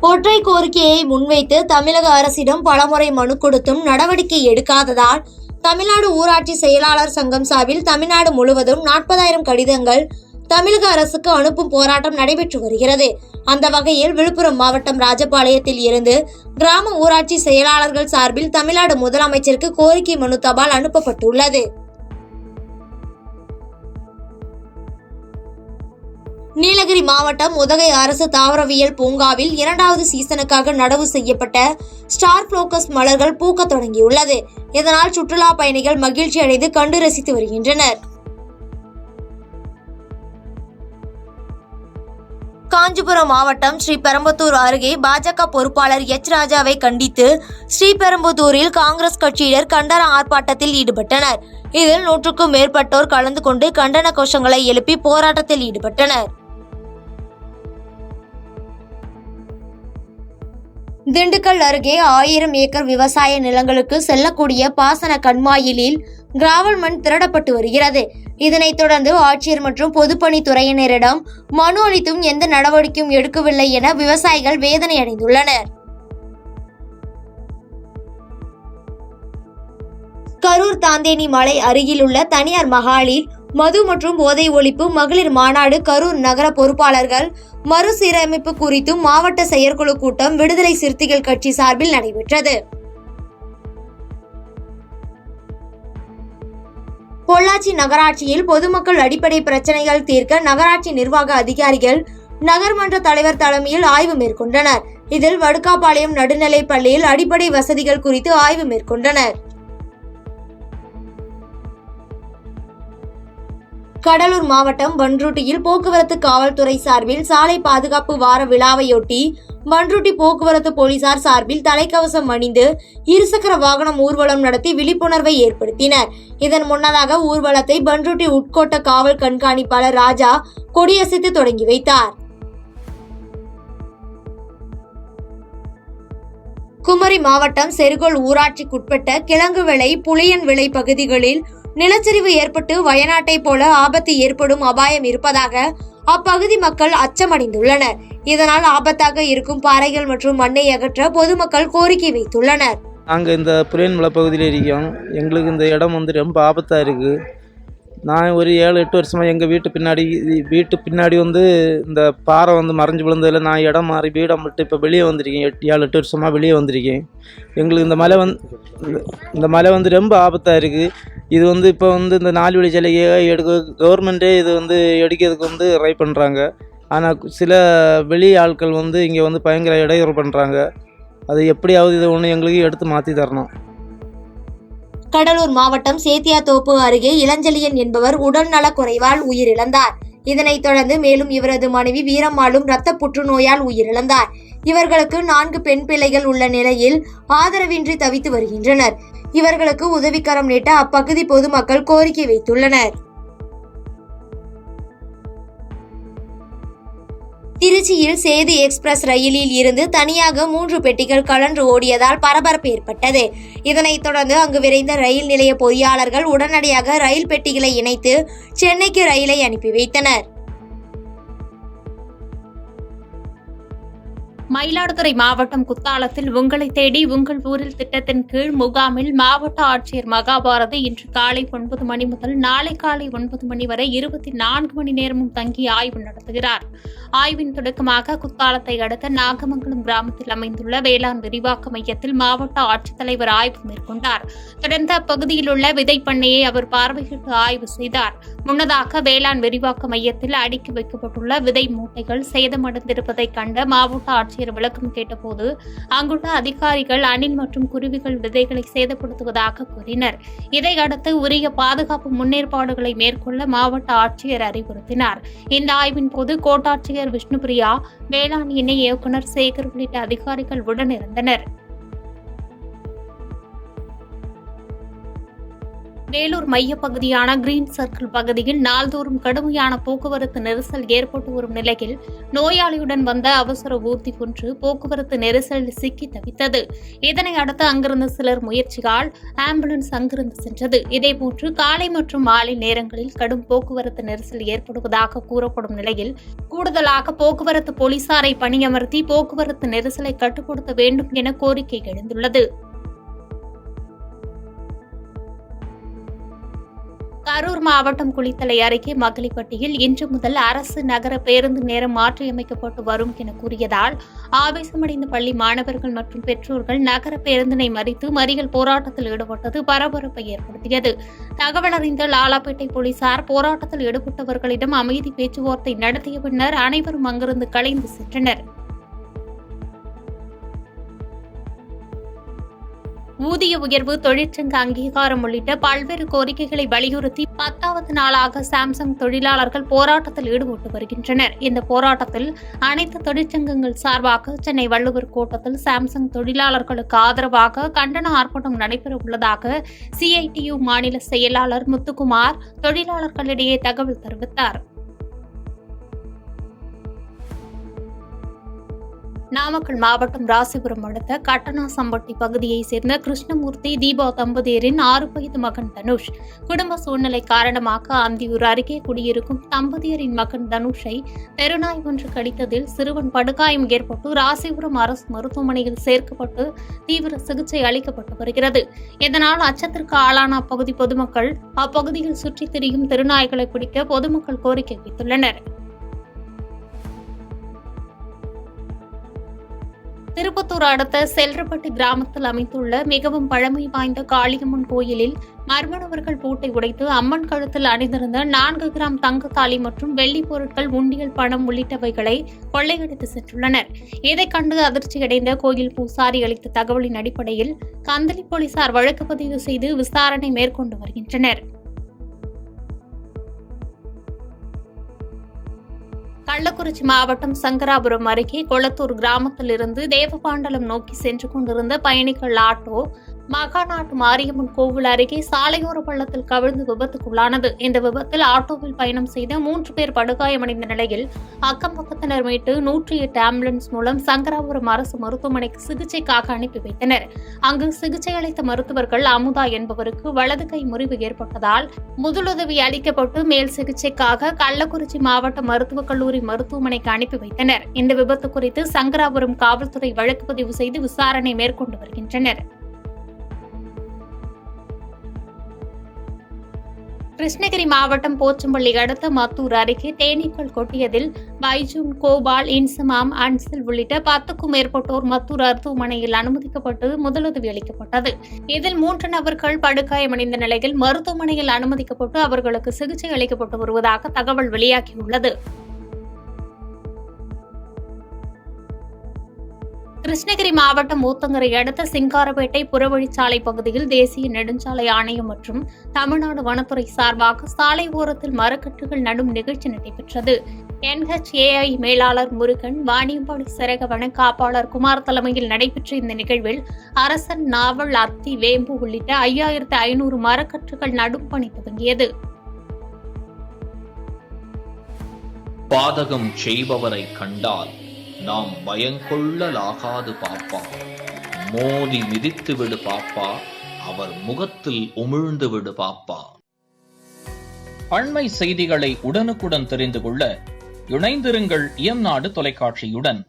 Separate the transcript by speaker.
Speaker 1: ஒற்றை கோரிக்கையை முன்வைத்து தமிழக அரசிடம் பலமுறை மனு கொடுத்தும் நடவடிக்கை எடுக்காததால் தமிழ்நாடு ஊராட்சி செயலாளர் சங்கம் சார்பில் தமிழ்நாடு முழுவதும் 40,000 கடிதங்கள் தமிழக அரசுக்கு அனுப்பும் போராட்டம் நடைபெற்று வருகிறது. அந்த வகையில் விழுப்புரம் மாவட்டம் ராஜபாளையத்தில் இருந்து கிராம ஊராட்சி செயலாளர்கள் சார்பில் தமிழ்நாடு முதலமைச்சருக்கு கோரிக்கை மனு தபால் அனுப்பப்பட்டுள்ளது. நீலகிரி மாவட்டம் உதகை அரசு தாவரவியல் பூங்காவில் 2வது சீசனுக்காக நடவு செய்யப்பட்ட ஸ்டார் புளோக்கஸ் மலர்கள் பூக்க தொடங்கியுள்ளது. இதனால் சுற்றுலா பயணிகள் மகிழ்ச்சி அடைந்து கண்டு ரசித்து வருகின்றனர். காஞ்சிபுரம் மாவட்டம் ஸ்ரீபெரும்புதூர் அருகே பாஜக பொறுப்பாளர் எச் ராஜாவை கண்டித்து ஸ்ரீபெரும்புதூரில் காங்கிரஸ் கட்சியினர் கண்டன ஆர்ப்பாட்டத்தில் ஈடுபட்டனர். இதில் 100க்கும் மேற்பட்டோர் கலந்து கொண்டு கண்டன கோஷங்களை எழுப்பி போராட்டத்தில் ஈடுபட்டனர். திண்டுக்கல் அருகே 1000 ஏக்கர் விவசாய நிலங்களுக்கு செல்லக்கூடிய பாசன கண்மாயிலில் கிராவல் மண் திருடப்பட்டு வருகிறது. இதனைத் தொடர்ந்து ஆட்சியர் மற்றும் பொதுப்பணித்துறையினரிடம் மனு அளித்தும் எந்த நடவடிக்கையும் எடுக்கவில்லை என விவசாயிகள் வேதனை அடைந்துள்ளனர். கரூர் தாந்தேனி மலை அருகில் உள்ள தனியார் மஹாலில் மது மற்றும் போதை ஒழிப்பு மகளிர் மாநாடு கரூர் நகர பொறுப்பாளர்கள் மறுசீரமைப்பு குறித்து மாவட்ட செயற்குழு கூட்டம் விடுதலை சிறுத்தைகள் கட்சி சார்பில் நடைபெற்றது. பொள்ளாச்சி நகராட்சியில் பொதுமக்கள் அடிப்படை பிரச்சனைகள் தீர்க்க நகராட்சி நிர்வாக அதிகாரிகள் நகர்மன்ற தலைவர் தலைமையில் ஆய்வு மேற்கொண்டனர். இதில் வடுக்காபாளையம் நடுநிலை பள்ளியில் அடிப்படை வசதிகள் குறித்து ஆய்வு மேற்கொண்டனர். கடலூர் மாவட்டம் பண்ருட்டியில் போக்குவரத்து காவல்துறை சார்பில் சாலை பாதுகாப்பு வார விழாவையொட்டி பண்ருட்டி போக்குவரத்து போலீசார் சார்பில் தலைக்கவசம் அணிந்து இருசக்கர வாகனம் ஊர்வலம் நடத்தி விழிப்புணர்வை ஏற்படுத்தினர். இதன் முன்னதாக ஊர்வலத்தை பண்ருட்டி உட்கோட்ட காவல் கண்காணிப்பாளர் ராஜா கொடியசைத்து தொடங்கி வைத்தார். குமரி மாவட்டம் செருகோல் ஊராட்சிக்குட்பட்ட கிழங்குவிளை புளியன் விளை பகுதிகளில் நிலச்சரிவு ஏற்பட்டு வயநாட்டை போல ஆபத்து ஏற்படும் அபாயம் இருப்பதாக அப்பகுதி மக்கள் அச்சமடைந்துள்ளனர். இதனால் ஆபத்தாக இருக்கும் பாறைகள் மற்றும் மண்ணை அகற்ற பொதுமக்கள் கோரிக்கை வைத்துள்ளனர்.
Speaker 2: நாங்கள் இந்த புளியன் விளை பகுதியில் இருக்கோம். எங்களுக்கு இந்த இடம் ரொம்ப ஆபத்தாக இருக்குது. நான் ஒரு 7-8 வருஷமாக எங்கள் வீட்டு பின்னாடி இந்த பாறை மறைஞ்சு விழுந்ததில் நான் இடம் மாறி வீடை விட்டு இப்போ வெளியே வந்திருக்கேன். 7-8 வருஷமாக வெளியே வந்திருக்கேன். எங்களுக்கு இந்த மலை ரொம்ப ஆபத்தாக இருக்குது. இது இப்போ இந்த 4 வழி சாலையை கவர்மெண்ட்டே இது எடுக்கிறதுக்கு ட்ரை பண்ணுறாங்க. ஆனால் சில வெளி ஆட்கள் இங்கே பயங்கர இடையூறு பண்ணுறாங்க. அது எப்படியாவது இதை எங்களுக்கு எடுத்து மாற்றி தரணும்.
Speaker 1: கடலூர் மாவட்டம் சேத்தியாத்தோப்பு அருகே இளஞ்செழியன் என்பவர் உடல்நலக் குறைவால் உயிரிழந்தார். இதனைத் தொடர்ந்து மேலும் இவரது மனைவி வீரம்மாளும் இரத்த புற்றுநோயால் உயிரிழந்தார். இவர்களுக்கு 4 பெண் பிள்ளைகள் உள்ள நிலையில் ஆதரவின்றி தவித்து வருகின்றனர். இவர்களுக்கு உதவிக்கரம் நீட்ட அப்பகுதி பொதுமக்கள் கோரிக்கை வைத்துள்ளனர். திருச்சியில் சேது எக்ஸ்பிரஸ் ரயிலில் இருந்து தனியாக 3 பெட்டிகள் கழன்று ஓடியதால் பரபரப்பு ஏற்பட்டது. இதனைத் தொடர்ந்து அங்கு விரைந்த ரயில் நிலைய பொறியாளர்கள் உடனடியாக ரயில் பெட்டிகளை இணைத்து சென்னைக்கு ரயிலை அனுப்பி வைத்தனர்.
Speaker 3: மயிலாடுதுறை மாவட்டம் குத்தாலத்தில் உங்களை தேடி உங்கள் ஊரில் திட்டத்தின் கீழ் முகாமில் மாவட்ட ஆட்சியர் மகாபாரதி இன்று காலை 9 மணி முதல் நாளை காலை 9 மணி வரை 24 மணி நேரமும் தங்கி ஆய்வு நடத்துகிறார். ஆய்வின் தொடக்கமாக குத்தாலத்தை அடுத்த நாகமங்கலம் கிராமத்தில் அமைந்துள்ள வேளாண் விரிவாக்க மையத்தில் மாவட்ட ஆட்சித்தலைவர் ஆய்வு மேற்கொண்டார். தொடர்ந்து அப்பகுதியில் உள்ள விதை பண்ணையை அவர் பார்வையிட்டு ஆய்வு செய்தார். முன்னதாக வேளாண் விரிவாக்க மையத்தில் அடுக்கி வைக்கப்பட்டுள்ள விதை மூட்டைகள் சேதமடைந்திருப்பதை கண்ட மாவட்ட ஆட்சியர் விளக்கம் கேட்டபோது அங்குள்ள அதிகாரிகள் அணில் மற்றும் குருவிகள் விதைகளை சேதப்படுத்துவதாக கூறினர். இதையடுத்து உரிய பாதுகாப்பு முன்னேற்பாடுகளை மேற்கொள்ள மாவட்ட ஆட்சியர் அறிவுறுத்தினார். இந்த ஆய்வின் போது கோட்டாட்சியர் விஷ்ணுபிரியா, வேளாண் இணை இயக்குநர் சேகர் உள்ளிட்ட அதிகாரிகள் உடனிருந்தனர். வேலூர் மையப்பகுதியான கிரீன் சர்க்கிள் பகுதியில் நாள்தோறும் கடுமையான போக்குவரத்து நெரிசல் ஏற்பட்டு வரும் நிலையில் நோயாளியுடன் வந்த அவசர ஊர்தி ஒன்று போக்குவரத்து நெரிசலில் சிக்கி தவித்தது. இதனை அடுத்து அங்கிருந்த சிலர் முயற்சியால் ஆம்புலன்ஸ் அங்கிருந்து சென்றது. இதேபோன்று காலை மற்றும் மாலை நேரங்களில் கடும் போக்குவரத்து நெரிசல் ஏற்படுவதாக கூறப்படும் நிலையில் கூடுதலாக போக்குவரத்து போலீசாரை பணியமர்த்தி போக்குவரத்து நெரிசலை கட்டுப்படுத்த வேண்டும் என கோரிக்கை எழுந்துள்ளது. கரூர் மாவட்டம் குளித்தலை அருகே மகளிப்பட்டியில் இன்று முதல் அரசு நகர பேருந்து நேரம் மாற்றியமைக்கப்பட்டு வரும் என கூறியதால் ஆவேசமடைந்த பள்ளி மாணவர்கள் மற்றும் பெற்றோர்கள் நகர பேருந்தினை மறித்து மறியல் போராட்டத்தில் ஈடுபட்டது பரபரப்பை ஏற்படுத்தியது. தகவல் அறிந்த லாலாப்பேட்டை போலீசார் போராட்டத்தில் ஈடுபட்டவர்களிடம் அமைதி பேச்சுவார்த்தை நடத்திய பின்னர் அனைவரும் அங்கிருந்து கலைந்து சென்றனர். ஊதிய உயர்வு, தொழிற்சங்க அங்கீகாரம் உள்ளிட்ட பல்வேறு கோரிக்கைகளை வலியுறுத்தி 10வது நாளாக சாம்சங் தொழிலாளர்கள் போராட்டத்தில் ஈடுபட்டு வருகின்றனர். இந்த போராட்டத்தில் அனைத்து தொழிற்சங்கங்கள் சார்பாக சென்னை வள்ளுவர் கோட்டத்தில் சாம்சங் தொழிலாளர்களுக்கு ஆதரவாக கண்டன ஆர்ப்பாட்டம் நடைபெற உள்ளதாக CITU மாநில செயலாளர் முத்துக்குமார் தொழிலாளர்களிடையே தகவல் தெரிவித்தார். நாமக்கல் மாவட்டம் ராசிபுரம் அடுத்த கட்டணாசம்பட்டி பகுதியைச் சேர்ந்த கிருஷ்ணமூர்த்தி, தீபா தம்பதியரின் 6 வயது மகன் தனுஷ் குடும்ப சூழ்நிலை காரணமாக அந்தியூர் அருகே குடியிருக்கும் தம்பதியரின் மகன் தனுஷை தெருநாய் ஒன்று கடித்ததில் சிறுவன் படுகாயம் ஏற்பட்டு ராசிபுரம் அரசு மருத்துவமனையில் சேர்க்கப்பட்டு தீவிர சிகிச்சை அளிக்கப்பட்டு வருகிறது. இதனால் அச்சத்திற்கு ஆளான அப்பகுதி பொதுமக்கள் அப்பகுதியில் சுற்றித் திரியும் தெருநாய்களை பிடிக்க பொதுமக்கள் கோரிக்கை வைத்துள்ளனர். திருப்பத்தூர் அடுத்த செல்றப்பட்டி கிராமத்தில் அமைந்துள்ள மிகவும் பழமை வாய்ந்த காளியம்மன் கோயிலில் மர்ம நபர்கள் பூட்டை உடைத்து அம்மன் கழுத்தில் அணிந்திருந்த 4 கிராம் தங்கத்தாலி மற்றும் வெள்ளி பொருட்கள், உண்டியல் பணம் உள்ளிட்டவைகளை கொள்ளையடித்து சென்றுள்ளனர். இதைக் கண்டு அதிர்ச்சியடைந்த கோயில் பூசாரி அளித்த தகவலின் அடிப்படையில் கந்தளி போலீசார் வழக்கு பதிவு செய்து விசாரணை மேற்கொண்டு வருகின்றனர். கள்ளக்குறிச்சி மாவட்டம் சங்கராபுரம் அருகே கொளத்தூர் கிராமத்திலிருந்து தேவபாண்டலம் நோக்கி சென்று கொண்டிருந்த பயணிகள் ஆட்டோ மகாநாட்டு மாரியம்மன் கோவில் அருகே சாலையோர பள்ளத்தில் கவிழ்ந்து விபத்துக்குள்ளானது. இந்த விபத்தில் ஆட்டோவில் பயணம் செய்த 3 பேர் படுகாயமடைந்த நிலையில் அக்கம் பக்கத்தினர் மீட்டு 108 ஆம்புலன்ஸ் மூலம் சங்கராபுரம் அரசு மருத்துவமனைக்கு சிகிச்சைக்காக அனுப்பி வைத்தனர். அங்கு சிகிச்சை அளித்த மருத்துவர்கள் அமுதா என்பவருக்கு வலது கை முறிவு ஏற்பட்டதால் முதலுதவி அளிக்கப்பட்டு மேல் சிகிச்சைக்காக கள்ளக்குறிச்சி மாவட்ட மருத்துவக் கல்லூரி மருத்துவமனைக்கு அனுப்பி வைத்தனர். இந்த விபத்து குறித்து சங்கராபுரம் காவல்துறை வழக்கு பதிவு செய்து விசாரணை மேற்கொண்டு வருகின்றனர். கிருஷ்ணகிரி மாவட்டம் போச்சம்பள்ளி அடுத்த மத்தூர் அருகே தேனீக்கள் கொட்டியதில் பைஜூன், கோபால், இன்சமாம், அன்சில் உள்ளிட்ட 10க்கும் மேற்பட்டோர் மத்தூர் மருத்துவமனையில் அனுமதிக்கப்பட்டு முதலுதவி அளிக்கப்பட்டது. இதில் 3 நபர்கள் படுகாயமடைந்த நிலையில் மருத்துவமனையில் அனுமதிக்கப்பட்டு அவர்களுக்கு சிகிச்சை அளிக்கப்பட்டு வருவதாக தகவல் வெளியாகியுள்ளது. கிருஷ்ணகிரி மாவட்டம் ஊத்தங்கரை அடுத்த சிங்காரப்பேட்டை புறவழிச்சாலை பகுதியில் தேசிய நெடுஞ்சாலை ஆணையம் மற்றும் தமிழ்நாடு வனத்துறை சார்பாக சாலை ஓரத்தில் மரக்கன்றுகள் நடும் நிகழ்ச்சி நடைபெற்றது. NHAI மேலாளர் முருகன், வாணியம்பாடி சரக வன காப்பாளர் குமார் தலைமையில் நடைபெற்ற இந்த நிகழ்வில் அரசன், நாவல், அத்தி, வேம்பு உள்ளிட்ட 5500 மரக்கன்றுகள் நடும் பணி துவங்கியது.
Speaker 4: பாதகம் செய்பவரை கண்டால் நாம் பயங்கொள்ளலாகாது பாப்பா, மோதி மிதித்து விடு பாப்பா, அவர் முகத்தில் உமிழ்ந்து விடு பாப்பா.
Speaker 5: அண்மை செய்திகளை உடனுக்குடன் தெரிந்து கொள்ள இணைந்திருங்கள் இயம்நாடு தொலைக்காட்சியுடன்.